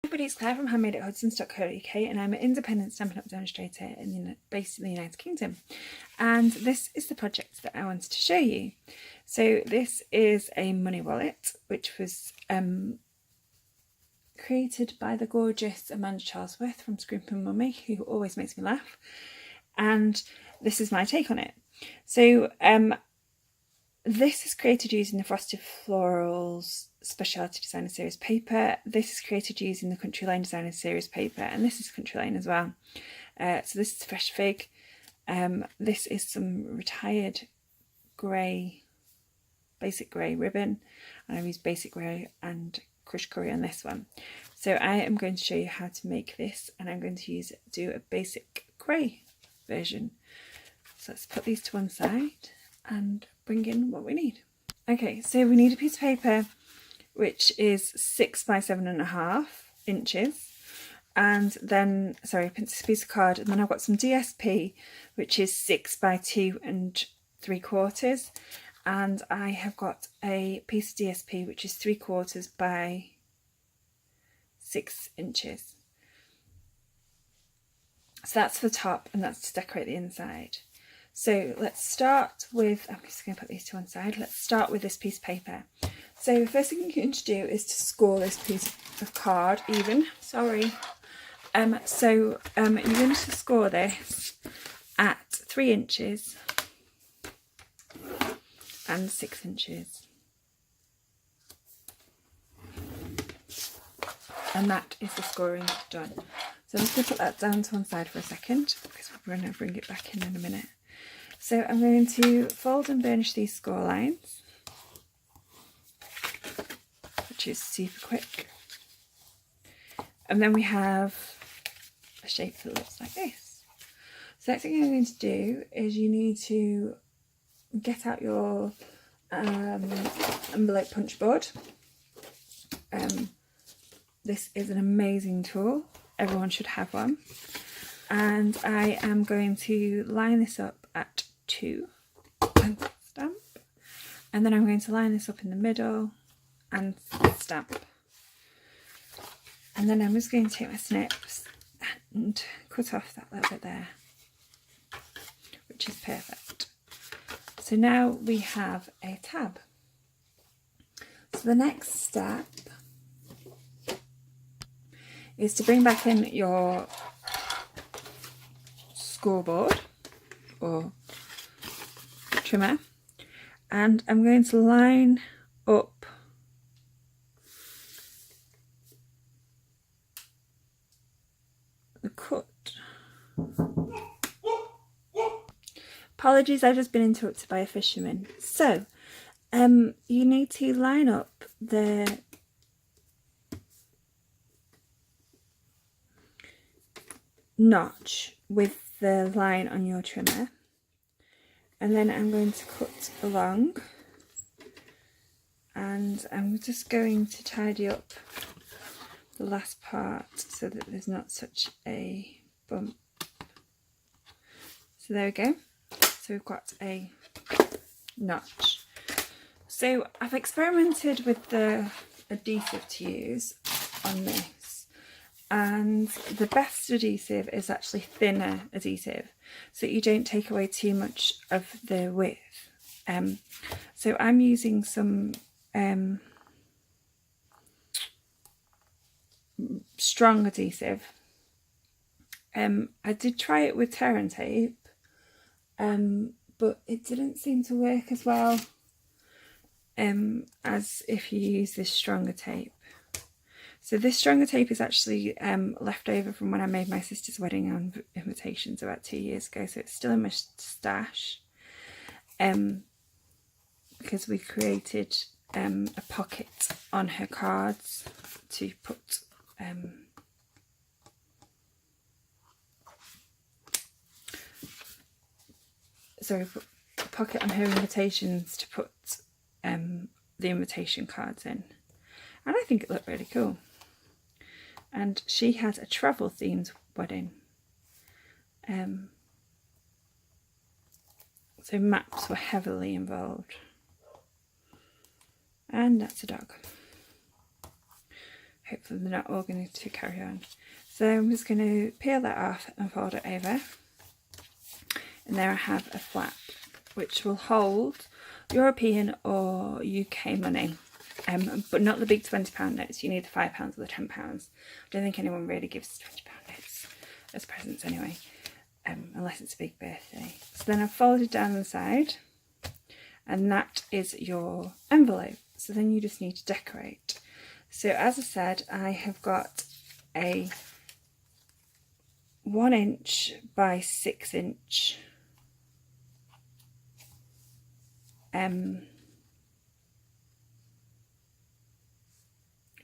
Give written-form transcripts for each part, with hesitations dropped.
Everybody, it's Claire from handmade@hudsons.co.uk, and I'm an independent Stampin' Up demonstrator based in the United Kingdom. And this is the project that I wanted to show you. So this is a money wallet, which was created by the gorgeous Amanda Charlesworth from Scrimpin' Mummy, who always makes me laugh. And this is my take on it. So this is created using the Frosted Florals Speciality Designer Series paper. This is created using the Country Lane Designer Series paper, and this is Country Lane as well. So this is Fresh Fig. This is some retired grey, basic grey ribbon, and I've used basic grey and crushed curry on this one. So I am going to show you how to make this, and I'm going to do a basic grey version. So let's put these to one side and bring in what we need. Okay, so we need a piece of paper which is 6 by 7.5 inches, and then, sorry, a piece of card, and then I've got some DSP which is 6 by 2 3/4, and I have got a piece of DSP which is 3/4 by 6 inches. So that's the top, and that's to decorate the inside. So let's start with, I'm just going to put these to one side. Let's start with this piece of paper. So the first thing you're going to do is to score this piece of card even. Sorry. So you're going to score this at 3 inches and 6 inches. And that is the scoring done. So I'm just going to put that down to one side for a second, because we're going to bring it back in a minute. So I'm going to fold and burnish these score lines, which is super quick. And then we have a shape that looks like this. So the next thing I'm going to do is you need to get out your envelope punch board. This is an amazing tool. Everyone should have one. And I am going to line this up at 2 and stamp. And then I'm going to line this up in the middle and stamp. And then I'm just going to take my snips and cut off that little bit there, which is perfect. So now we have a tab. So the next step is to bring back in your scoreboard or trimmer, and I'm going to line up the cut. Apologies, I've just been interrupted by a fisherman. So you need to line up the notch with the line on your trimmer, and then I'm going to cut along, and I'm just going to tidy up the last part so that there's not such a bump. So there we go. So we've got a notch. So I've experimented with the adhesive to use on this, and the best adhesive is actually thinner adhesive, so you don't take away too much of the width. So I'm using some strong adhesive. I did try it with tear and tape, but it didn't seem to work as well as if you use this stronger tape. So this stronger tape is actually left over from when I made my sister's wedding invitations about 2 years ago, so it's still in my stash, because we created a pocket on her cards to put a pocket on her invitations to put the invitation cards in, and I think it looked really cool. And she had a travel themed wedding, so maps were heavily involved. And that's a dog. hopefully they're not all going to carry on. So I'm just going to peel that off and fold it over. And there I have a flap which will hold European or UK money, but not the big £20 notes. You need the £5 or the £10. I don't think anyone really gives £20 notes as presents anyway, unless it's a big birthday. So then I've folded down the side, and that is your envelope. So then you just need to decorate. So as I said, I have got a 1 inch by 6 inch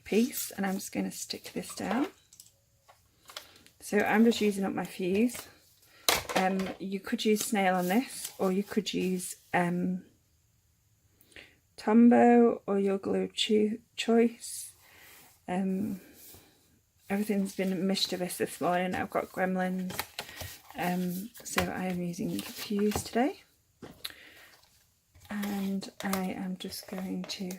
piece, and I'm just going to stick this down. So I'm just using up my fuse. You could use snail on this, or you could use Tombow or your glue choice. Everything's been mischievous this morning. I've got gremlins, so I am using fuse today, and I am just going to,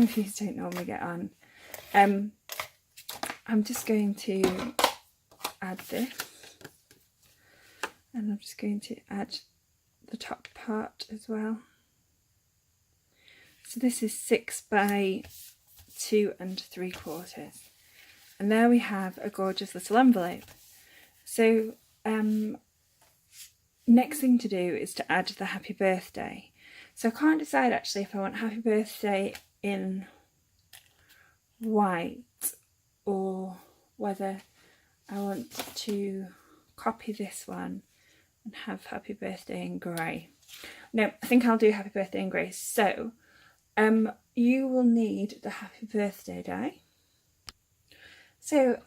fuse don't normally get on. I'm just going to add this, and I'm just going to add the top part as well. So this is 6 by 2 3/4, and there we have a gorgeous little envelope. So next thing to do is to add the happy birthday. So I can't decide actually if I want happy birthday in white or whether I want to copy this one and have happy birthday in grey. No, I think I'll do happy birthday in grey. So you will need the happy birthday die. So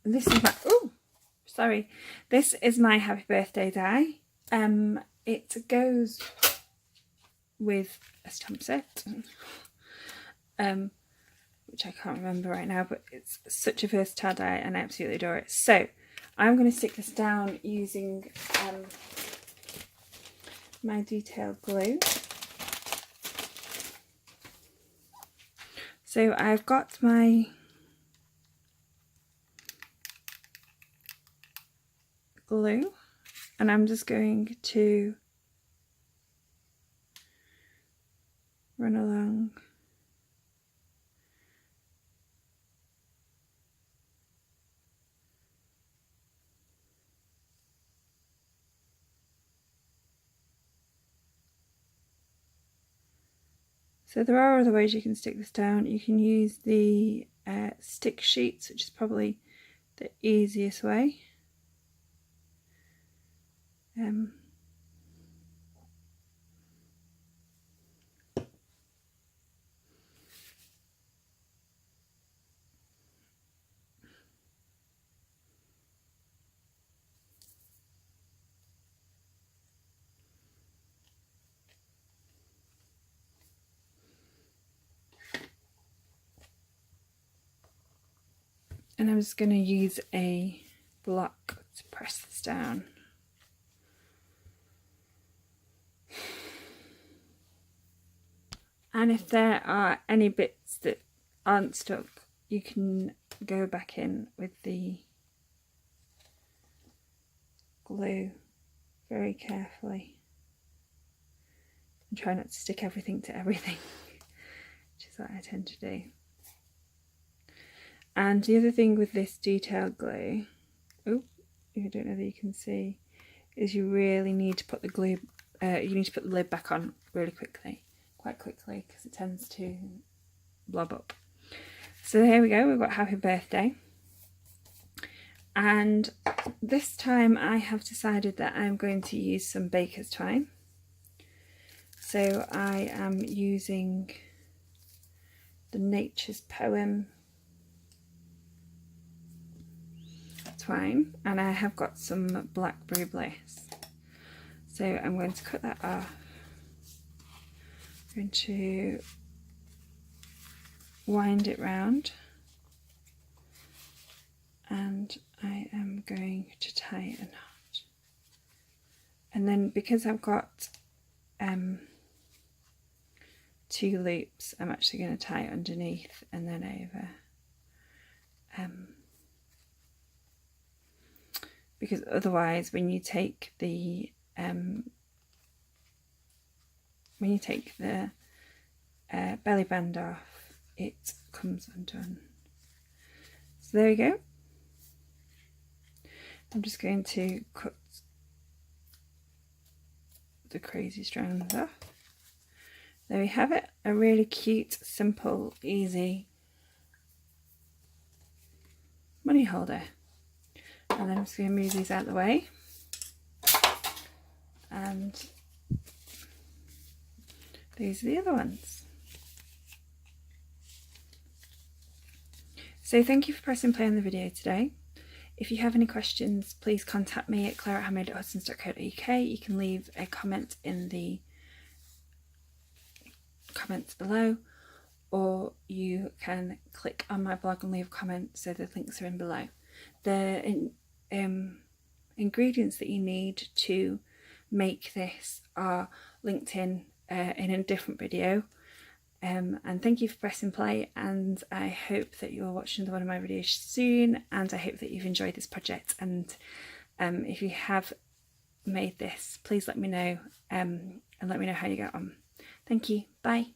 this is my, this is my happy birthday die. It goes with a stamp set, which I can't remember right now, but it's such a versatile die and I absolutely adore it. So I'm going to stick this down using my detailed glue. So I've got my glue, and I'm just going to run along So there are other ways you can stick this down. You can use the stick sheets, which is probably the easiest way. And I'm just going to use a block to press this down. And if there are any bits that aren't stuck, you can go back in with the glue very carefully and try not to stick everything to everything, which is what I tend to do. And the other thing with this detailed glue, I don't know that you can see, is you really need to put the glue, you need to put the lid back on really quickly, quite quickly, because it tends to blob up. So here we go, we've got Happy Birthday. And this time I have decided that I'm going to use some baker's twine. So I am using the Nature's Poem twine, and I have got some Blackberry Bliss. So I'm going to cut that off. I'm going to wind it round, and I am going to tie a knot. And then because I've got 2 loops I'm actually going to tie underneath and then over, because otherwise when you take the belly band off, it comes undone. So there we go. I'm just going to cut the crazy strands off. There we have it, a really cute, simple, easy money holder. And then I'm just going to move these out of the way. And these are the other ones. So thank you for pressing play on the video today. If you have any questions, please contact me at claire@handmade@hudsons.co.uk. You can leave a comment in the comments below, or you can click on my blog and leave a comment, so the links are in below. The ingredients that you need to make this are linked in a different video. And thank you for pressing play, and I hope that you'll watch another one of my videos soon, and I hope that you've enjoyed this project. And if you have made this, please let me know, and let me know how you get on. Thank you. Bye.